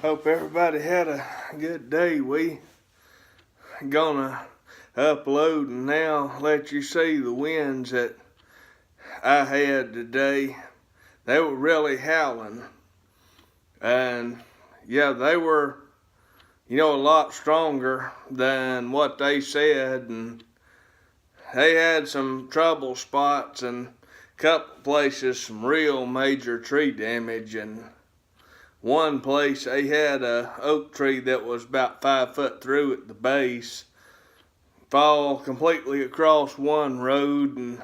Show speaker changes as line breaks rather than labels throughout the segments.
Hope everybody had a good day. We gonna upload and now let you see the winds that I had today. They were really howling, and yeah, they were, a lot stronger than what they said, and they had some trouble spots and a couple places some real major tree damage. And one place they had a oak tree that was about 5 foot through at the base fall completely across one road, and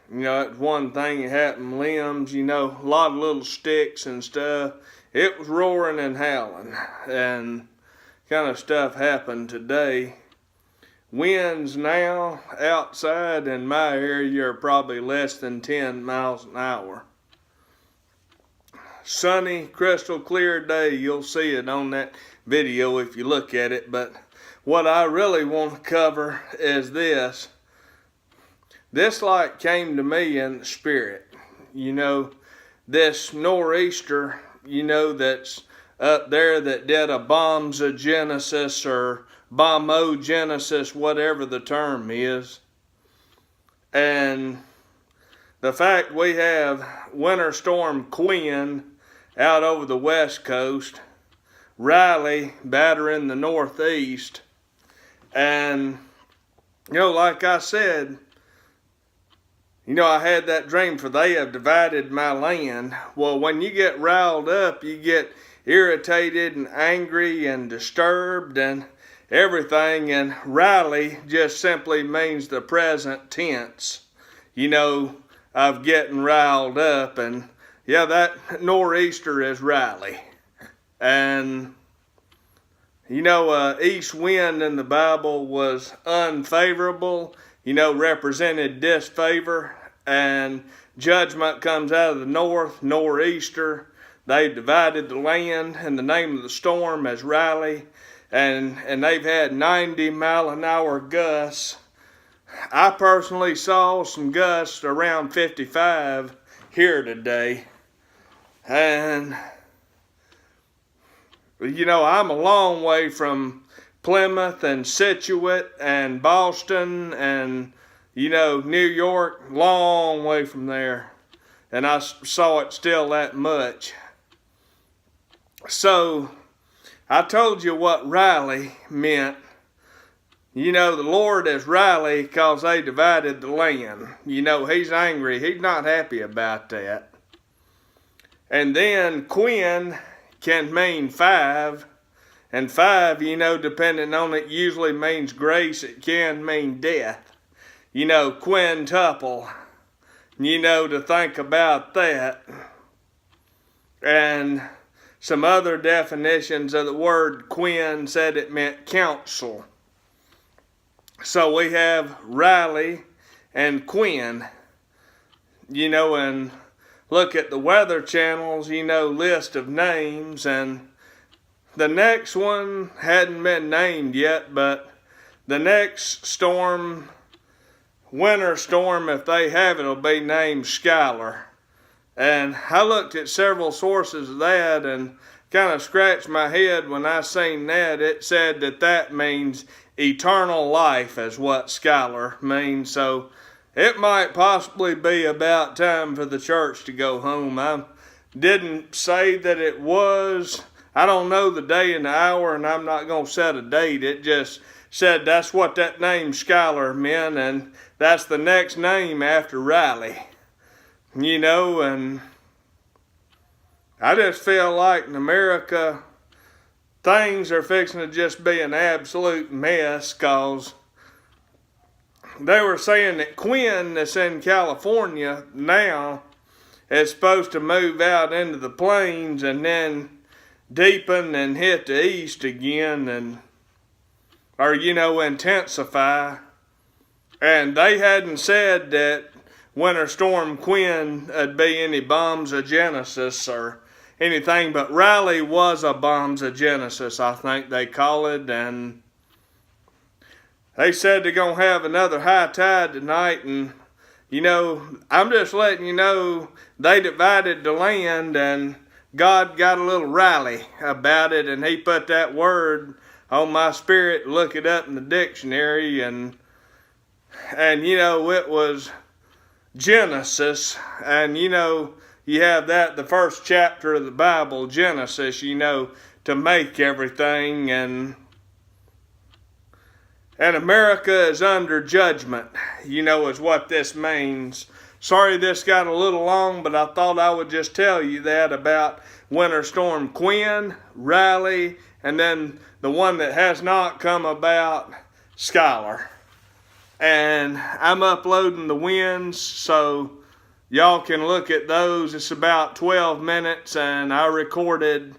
that's one thing that happened. Limbs, a lot of little sticks and stuff. It was roaring and howling, and kind of stuff happened today. Winds now outside in my area are probably less than 10 miles an hour. Sunny, crystal clear day. You'll see it on that video if you look at it. But what I really want to cover is this. This like came to me in the spirit. This nor'easter, that's up there that did a bombs-o-genesis or bombogenesis, whatever the term is. And the fact we have Winter Storm Quinn out over the west coast, Riley battering the northeast, and like I said, I had that dream, for they have divided my land. Well, when you get riled up, you get irritated and angry and disturbed and everything, and Riley just simply means the present tense, of getting riled up. And yeah, that nor'easter is Riley. And east wind in the Bible was unfavorable, represented disfavor, and judgment comes out of the north, nor'easter. They divided the land, and the name of the storm is Riley, and they've had 90-mile-an-hour gusts. I personally saw some gusts around 55 here today. And, I'm a long way from Plymouth and Scituate and Boston and, New York, long way from there. And I saw it still that much. So, I told you what Riley meant. The Lord is Riley because they divided the land. He's angry. He's not happy about that. And then Quinn can mean 5. And 5, depending on it, usually means grace. It can mean death. Quintuple. To think about that. And some other definitions of the word Quinn said it meant counsel. So we have Riley and Quinn, and look at the weather channels, list of names, and the next one hadn't been named yet, but the next storm, winter storm, if they have it, will be named Skylar. And I looked at several sources of that and kind of scratched my head when I seen that. It said that means eternal life is what Skylar means. So it might possibly be about time for the church to go home. I didn't say that it was. I don't know the day and the hour, and I'm not going to set a date. It just said that's what that name Skylar meant, and that's the next name after Riley. And I just feel like in America, things are fixing to just be an absolute mess, because they were saying that Quinn that's in California now is supposed to move out into the plains and then deepen and hit the east again, or intensify. And they hadn't said that Winter Storm Quinn would be any bombs-o-genesis or anything, but Riley was a bombs-o-genesis, I think they call it, and they said they're going to have another high tide tonight, and, I'm just letting you know they divided the land, and God got a little Riley about it, and he put that word on my spirit to look it up in the dictionary, and you know, it was Genesis, and you know, you have that, the first chapter of the Bible, Genesis, you know, to make everything, and America is under judgment, you know, is what this means. Sorry this got a little long, but I thought I would just tell you that about Winter Storm Quinn, Riley, and then the one that has not come about, Skylar. And I'm uploading the winds, so y'all can look at those. It's about 12 minutes, and I recorded,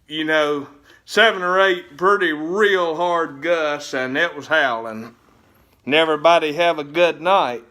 you know, 7 or 8 pretty real hard gusts, and it was howling. And everybody have a good night.